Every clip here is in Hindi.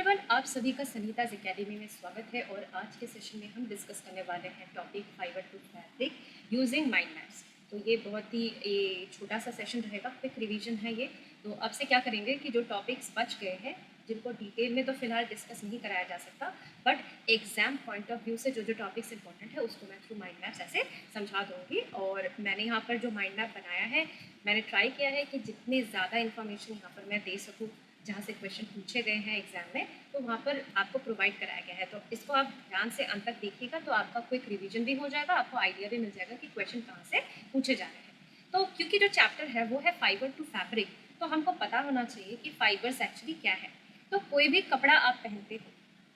एवरीवन, आप सभी का सनीताज एकेडमी में स्वागत है। और आज के सेशन में हम डिस्कस करने वाले हैं topic fibre to fabric using mind maps. तो ये बहुत ही छोटा सा सेशन रहेगा, क्विक रिवीजन है ये। तो अब से क्या करेंगे कि जो टॉपिक्स बच गए हैं जिनको डिटेल में तो फिलहाल डिस्कस नहीं कराया जा सकता, but exam point of view से जो जो टॉपिक्स इंपॉर्टेंट है उसको मैं थ्रू माइंड मैप्स ऐसे समझा दूँगी। और मैंने यहाँ पर जो माइंड मैप बनाया है, मैंने ट्राई किया है कि जितनी ज़्यादा इन्फॉर्मेशन यहाँ पर मैं दे सकूँ, जहाँ से क्वेश्चन पूछे गए हैं एग्जाम में, तो वहाँ पर आपको प्रोवाइड कराया गया है। तो इसको आप ध्यान से अंत तक देखिएगा तो आपका क्विक रिवीजन भी हो जाएगा, आपको आइडिया भी मिल जाएगा कि क्वेश्चन कहाँ से पूछे जा रहे हैं। तो क्योंकि जो चैप्टर है वो है फाइबर टू फैब्रिक, तो हमको पता होना चाहिए कि फाइबर्स एक्चुअली क्या है। तो कोई भी कपड़ा आप पहनते हो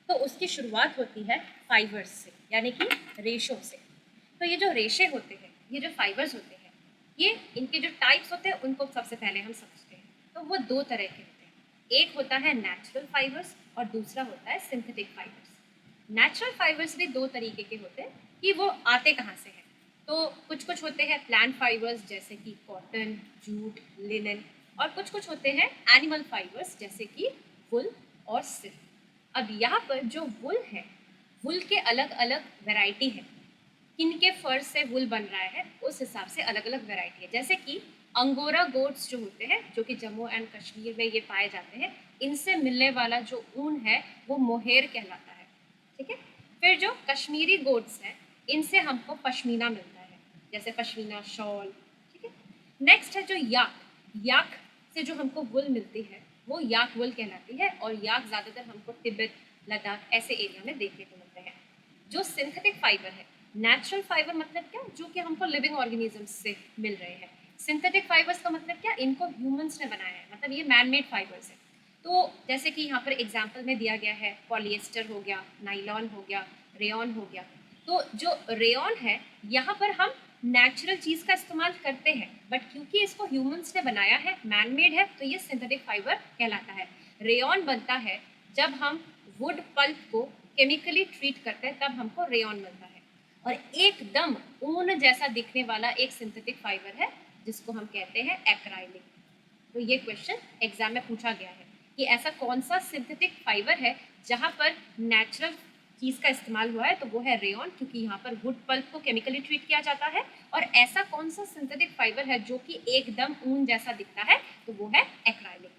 तो उसकी शुरुआत होती है फाइबर्स से, यानी कि रेशों से। तो ये जो रेशे होते हैं, ये जो फाइबर्स होते हैं, ये इनके जो टाइप्स होते हैं उनको सबसे पहले हम समझते हैं। तो वो दो तरह के होते हैं, एक होता है नेचुरल फाइबर्स और दूसरा होता है सिंथेटिक फाइबर्स। नेचुरल फाइबर्स भी दो तरीके के होते हैं कि वो आते कहाँ से हैं। तो कुछ कुछ होते हैं प्लांट फाइबर्स जैसे कि कॉटन, जूट, लिनन, और कुछ कुछ होते हैं एनिमल फाइबर्स जैसे कि वुल और सिल्क। अब यहाँ पर जो वुल है, वुल के अलग अलग वैरायटी है। किनके फर से वुल बन रहा है उस हिसाब से अलग अलग वैरायटी है। जैसे कि अंगोरा गोट्स जो होते हैं, जो कि जम्मू एंड कश्मीर में ये पाए जाते हैं, इनसे मिलने वाला जो ऊन है वो मोहेर कहलाता है। ठीक है। फिर जो कश्मीरी गोट्स हैं, इनसे हमको पश्मीना मिलता है, जैसे पश्मीना शॉल। ठीक है। नेक्स्ट है जो याक। याक से जो हमको वुल मिलती है वो याक वुल कहलाती है, और याक ज़्यादातर हमको तिब्बत, लद्दाख ऐसे एरिया में देखने को मिलते हैं। जो सिंथेटिक फाइबर है, नेचुरल फाइबर मतलब क्या, जो कि हमको लिविंग ऑर्गेनिजम्स से मिल रहे हैं। सिंथेटिक फाइबर्स का मतलब क्या, इनको ह्यूमंस ने बनाया है, मतलब ये मैन मेड फाइबर्स है। तो जैसे कि यहाँ पर एग्जाम्पल में दिया गया है, पॉलिएस्टर हो गया, नाइलॉन हो गया, रेयॉन हो गया। तो जो रेयॉन है, यहाँ पर हम नेचुरल चीज़ का इस्तेमाल करते हैं, बट क्योंकि इसको ह्यूमंस ने बनाया है, मैन मेड है, तो ये सिंथेटिक फाइबर कहलाता है। रेयॉन बनता है जब हम वुड पल्प को केमिकली ट्रीट करते हैं, तब हमको रेयॉन मिलता है। और एकदम ऊन जैसा दिखने वाला एक सिंथेटिक फाइबर है जिसको हम कहते हैं एक्राइलिक। तो ये क्वेश्चन एग्जाम में पूछा गया है कि ऐसा कौन सा सिंथेटिक फाइबर है जहाँ पर नेचुरल चीज़ का इस्तेमाल हुआ है, तो वो है रेयॉन, क्योंकि यहाँ पर वुड पल्प को केमिकली ट्रीट किया जाता है। और ऐसा कौन सा सिंथेटिक फाइबर है जो कि एकदम ऊन जैसा दिखता है, तो वो है एक्राइलिक।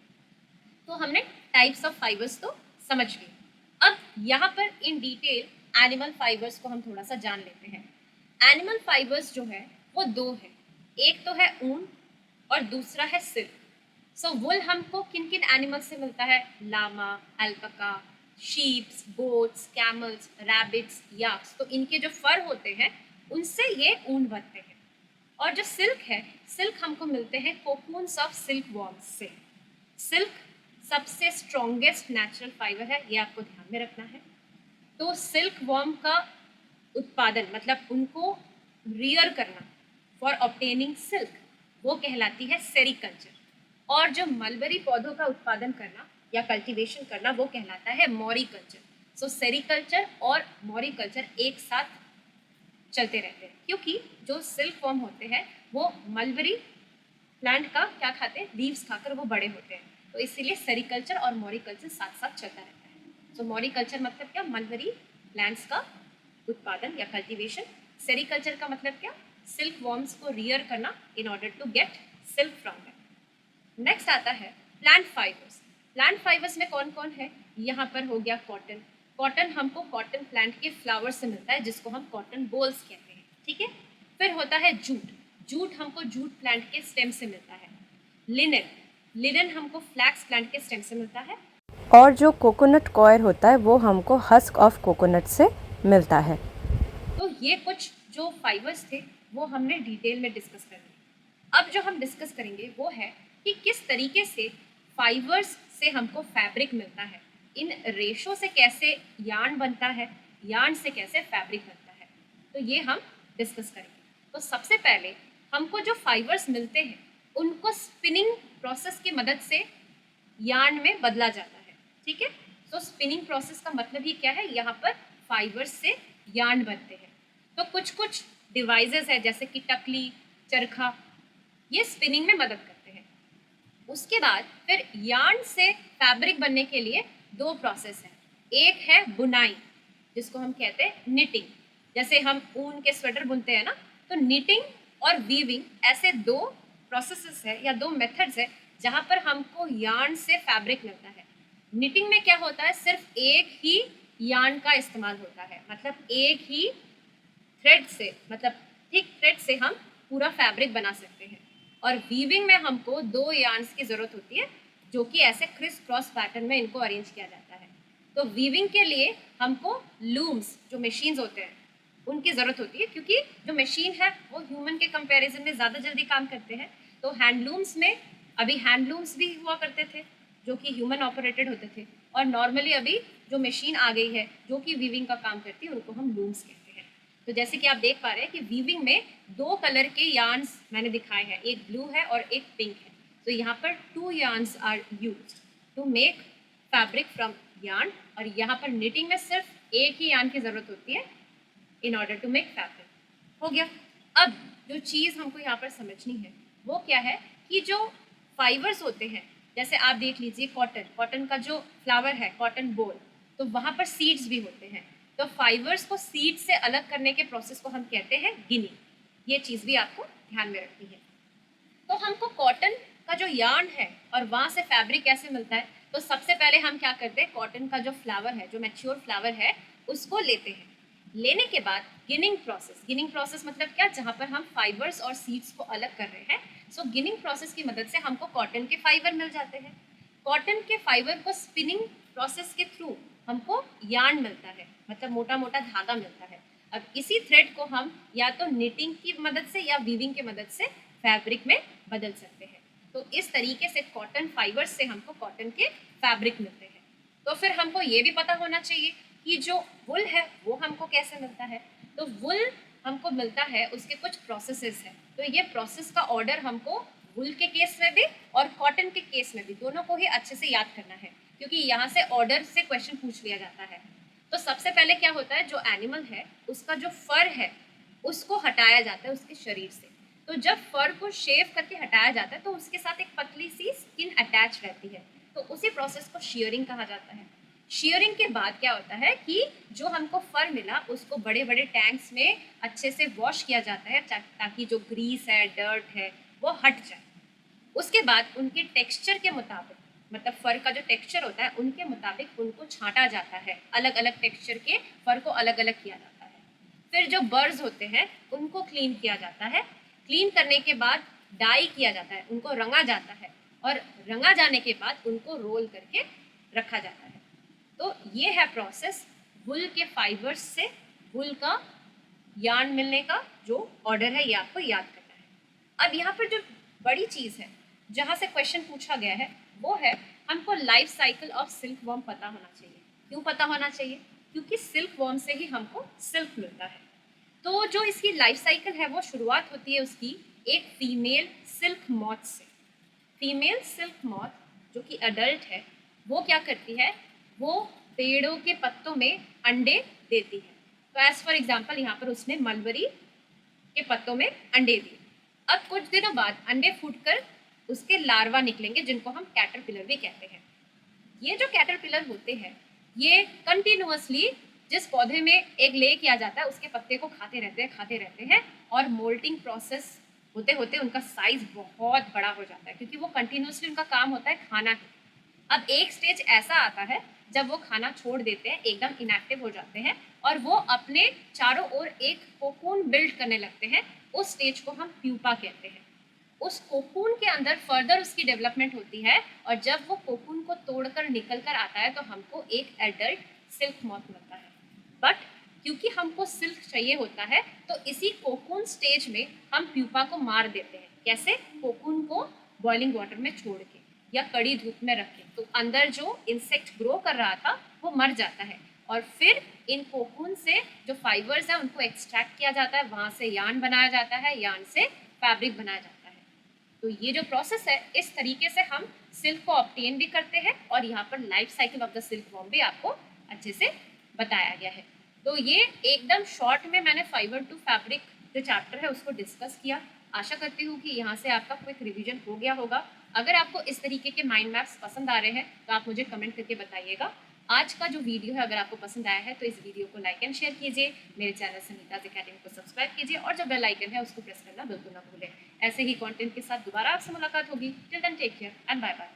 तो हमने टाइप्स ऑफ फाइबर्स तो समझ लिए। अब यहाँ पर इन डिटेल एनिमल फाइबर्स को हम थोड़ा सा जान लेते हैं। एनिमल फाइबर्स जो है वो दो है, एक तो है ऊन और दूसरा है सिल्क। सो वुल हमको किन किन एनिमल से मिलता है, llama, alpaca, sheeps, goats, camels, rabbits, yaks. तो इनके जो फर होते हैं उनसे ये ऊन बनते हैं। और जो सिल्क है, सिल्क हमको मिलते हैं कोकून्स ऑफ सिल्क वॉर्म्स से। सिल्क सबसे स्ट्रॉन्गेस्ट नेचुरल फाइबर है, ये आपको ध्यान में रखना है। तो सिल्क वॉर्म का उत्पादन, मतलब उनको रियर करना फॉर ऑब्टेनिंग सिल्क, वो कहलाती है सेरिकल्चर। और जो मलबरी पौधों का उत्पादन करना या कल्टीवेशन करना, वो कहलाता है मॉरिकल्चर। सो सेरिकल्चर और मॉरिकल्चर एक साथ चलते रहते हैं, क्योंकि जो सिल्क वॉर्म होते हैं वो मलबरी प्लांट का क्या खाते हैं, लीव्स खाकर वो बड़े होते हैं। तो इसीलिए सेरिकल्चर और मॉरिकल्चर साथ साथ चलता रहता है। सो मॉरिकल्चर मतलब क्या, मलबरी प्लांट्स का उत्पादन या कल्टीवेशन। सेरिकल्चर का मतलब क्या, सिल्क वॉर्म्स को रियर करना in order to get silk from them. Next आता है प्लांट फाइबर्स। प्लांट फाइबर्स में कौन कौन है, यहाँ पर हो गया कॉटन। कॉटन हमको कॉटन प्लांट के फ्लावर से मिलता है, जिसको हम कॉटन बोल्स कहते हैं। ठीक है। फिर होता है जूट। जूट हमको जूट प्लांट के स्टेम से मिलता है। लिनन, लिनन हमको फ्लैक्स प्लांट के स्टेम से मिलता है। और जो कोकोनट कॉयर होता है वो हमको हस्क ऑफ कोकोनट से मिलता है। तो ये कुछ जो फाइबर्स थे वो हमने डिटेल में डिस्कस कर लिए। अब जो हम डिस्कस करेंगे वो है कि किस तरीके से फाइबर्स से हमको फैब्रिक मिलता है, इन रेशों से कैसे यार्न बनता है, यार्न से कैसे फैब्रिक बनता है, तो ये हम डिस्कस करेंगे। तो सबसे पहले हमको जो फाइबर्स मिलते हैं उनको स्पिनिंग प्रोसेस की मदद से यार्न में बदला जाता है। ठीक है। तो स्पिनिंग प्रोसेस का मतलब ही क्या है, यहाँ पर फाइबर्स से यार्न बनते हैं। तो कुछ कुछ डिवाइसेस है जैसे कि टकली, चरखा, ये स्पिनिंग में मदद करते हैं। उसके बाद फिर यार्न से फैब्रिक बनने के लिए दो प्रोसेस हैं। एक है बुनाई, जिसको हम कहते हैं निटिंग, जैसे हम ऊन के स्वेटर बुनते हैं ना, तो निटिंग और वीविंग ऐसे दो प्रोसेसेस है या दो मेथड्स है जहाँ पर हमको यार्न से फैब्रिक मिलता है। निटिंग में क्या होता है, सिर्फ एक ही यार्न का इस्तेमाल होता है, मतलब एक ही थ्रेड से, मतलब थिक थ्रेड से हम पूरा फैब्रिक बना सकते हैं। और वीविंग में हमको दो यार्न्स की ज़रूरत होती है, जो कि ऐसे क्रिस क्रॉस पैटर्न में इनको अरेंज किया जाता है। तो वीविंग के लिए हमको लूम्स, जो मशीन्स होते हैं, उनकी ज़रूरत होती है, क्योंकि जो मशीन है वो ह्यूमन के कंपैरिजन में ज़्यादा जल्दी काम करते हैं। तो हैंडलूम्स में अभी हैंडलूम्स भी हुआ करते थे जो कि ह्यूमन ऑपरेटेड होते थे, और नॉर्मली अभी जो मशीन आ गई है जो कि वीविंग का काम करती है, उनको हम लूम्स कहते हैं। तो जैसे कि आप देख पा रहे हैं कि वीविंग में दो कलर के यार्न्स मैंने दिखाए हैं, एक ब्लू है और एक पिंक है। तो यहाँ पर 2 yarns are used to make fabric from yarn, और यहाँ पर निटिंग में सिर्फ एक ही यार्न की ज़रूरत होती है in order to make fabric. हो गया। अब जो चीज़ हमको यहाँ पर समझनी है वो क्या है कि जो फाइबर्स होते हैं, जैसे आप देख लीजिए कॉटन का जो फ्लावर है, कॉटन बोल, तो वहाँ पर सीड्स भी होते हैं। तो फाइबर्स को सीड से अलग करने के प्रोसेस को हम कहते हैं गिनिंग। ये चीज़ भी आपको ध्यान में रखनी है। तो हमको कॉटन का जो यार्न है और वहाँ से फैब्रिक कैसे मिलता है, तो सबसे पहले हम क्या करते हैं, कॉटन का जो फ्लावर है, जो मैच्योर फ्लावर है, उसको लेते हैं। लेने के बाद गिनिंग प्रोसेस मतलब क्या, जहाँ पर हम फाइबर्स और सीड्स को अलग कर रहे हैं। सो गिनिंग प्रोसेस की मदद से हमको कॉटन के फाइबर मिल जाते हैं। कॉटन के फाइबर को स्पिनिंग प्रोसेस के थ्रू हमको यार्न मिलता है, मतलब मोटा मोटा धागा मिलता है। अब इसी थ्रेड को हम या तो निटिंग की मदद से या वीविंग की मदद से फैब्रिक में बदल सकते हैं। तो इस तरीके से कॉटन फाइबर्स से हमको कॉटन के फैब्रिक मिलते हैं। तो फिर हमको ये भी पता होना चाहिए कि जो वुल है वो हमको कैसे मिलता है। तो वुल हमको मिलता है, उसके कुछ प्रोसेसेस हैं। तो ये प्रोसेस का ऑर्डर हमको वुल के केस में भी और कॉटन के केस में भी, दोनों को ही अच्छे से याद करना है, क्योंकि यहाँ से ऑर्डर से क्वेश्चन पूछ लिया जाता है। तो सबसे पहले क्या होता है, जो एनिमल है उसका जो फर है उसको हटाया जाता है उसके शरीर से। तो जब फर को शेव करके हटाया जाता है तो उसके साथ एक पतली सी स्किन अटैच रहती है, तो उसी प्रोसेस को शीयरिंग कहा जाता है। शीयरिंग के बाद क्या होता है कि जो हमको फर मिला उसको बड़े बड़े टैंक्स में अच्छे से वॉश किया जाता है, ताकि जो ग्रीस है, डर्ट है, वो हट जाए। उसके बाद उनके टेक्सचर के मुताबिक, मतलब फर का जो टेक्सचर होता है उनके मुताबिक उनको छांटा जाता है, अलग अलग टेक्सचर के फर को अलग अलग किया जाता है। फिर जो बर्ड्स होते हैं उनको क्लीन किया जाता है। क्लीन करने के बाद डाई किया जाता है, उनको रंगा जाता है, और रंगा जाने के बाद उनको रोल करके रखा जाता है। तो ये है प्रोसेस वुल के फाइबर्स से वुल का यार्न मिलने का जो ऑर्डर है, ये आपको याद करना है। अब यहाँ पर जो बड़ी चीज़ है जहाँ से क्वेश्चन पूछा गया है वो है, हमको life cycle of silk worm पता होना चाहिए। क्यों पता होना चाहिए, क्योंकि सिल्क वॉर्म से ही हमको सिल्क मिलता है। तो जो इसकी लाइफ साइकिल है वो शुरुआत होती है उसकी एक फीमेल सिल्क मॉथ से। फीमेल सिल्क मॉथ जो कि अडल्ट है, वो क्या करती है, वो पेड़ों के पत्तों में अंडे देती है। तो एज फॉर एग्जाम्पल यहाँ पर उसने मलबरी के पत्तों में अंडे दिए। अब कुछ दिनों बाद अंडे फूटकर उसके लार्वा निकलेंगे, जिनको हम कैटरपिलर भी कहते हैं। ये जो कैटरपिलर होते हैं ये कंटिन्यूअसली जिस पौधे में एग ले किया जाता है उसके पत्ते को खाते रहते हैं, और मोल्टिंग प्रोसेस होते होते उनका साइज बहुत बड़ा हो जाता है, क्योंकि वो कंटिन्यूअसली उनका काम होता है खाना ही। अब एक स्टेज ऐसा आता है जब वो खाना छोड़ देते हैं, एकदम इनएक्टिव हो जाते हैं, और वो अपने चारों ओर एक कोकून बिल्ड करने लगते हैं। उस स्टेज को हम प्यूपा कहते हैं। उस कोकून के अंदर फर्दर उसकी डेवलपमेंट होती है, और जब वो कोकून को तोड़कर निकल कर आता है तो हमको एक एडल्ट सिल्क मॉथ मिलता है। बट क्योंकि हमको सिल्क चाहिए होता है तो इसी कोकून स्टेज में हम प्यूपा को मार देते हैं। कैसे, कोकून को बॉइलिंग वाटर में छोड़ के या कड़ी धूप में रख के, तो अंदर जो इंसेक्ट ग्रो कर रहा था वो मर जाता है, और फिर इन कोकून से जो फाइबर्स हैं उनको एक्सट्रैक्ट किया जाता है, वहाँ से यार्न बनाया जाता है, यार्न से फैब्रिक बनाया जाता है। तो ये जो प्रोसेस है इस तरीके से हम सिल्क को ऑब्टेन भी करते हैं, और यहाँ पर life cycle of the silk worm भी आपको अच्छे से बताया गया है। तो ये एकदम शॉर्ट में मैंने फाइबर टू फैब्रिक जो चैप्टर है उसको डिस्कस किया। आशा करती हूँ कि यहाँ से आपका क्विक रिवीजन हो गया होगा, अगर आपको इस तरीके के माइंड मैप्स पसंद आ रहे हैं तो आप मुझे कमेंट करके बताइएगा। आज का जो वीडियो है अगर आपको पसंद आया है तो इस वीडियो को लाइक एंड शेयर कीजिए, मेरे चैनल सनीताज एकेडमी को सब्सक्राइब कीजिए और जो बेल आइकन है उसको प्रेस करना बिल्कुल ना भूलें। ऐसे ही कंटेंट के साथ दोबारा आपसे मुलाकात होगी। Till then take care and bye bye.